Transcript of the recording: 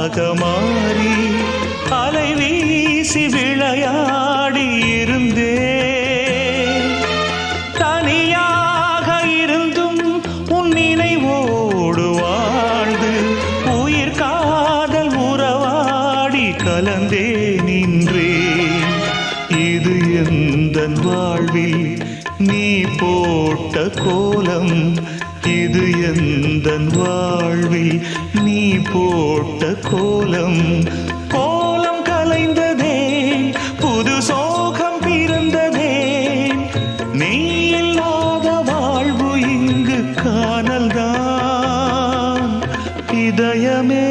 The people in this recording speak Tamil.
நீயாக மாறி அலை வீசி விளையாடி இருந்தே தனியாக இருந்தும் உன் நினைவோடு வாழ்ந்து உயிர் காதல் உறவாடி கலந்தே நின்றே இது எந்தன் வாழ்வில் நீ போட்ட கோலம் இது எந்தன் வாழ்வில் நீ போட்ட கோலம் கோலம் கலைந்ததே புது சோகம் பிறந்ததே நீ இல்லாத வாழ்வு இங்கு காணல்தான் இதயமே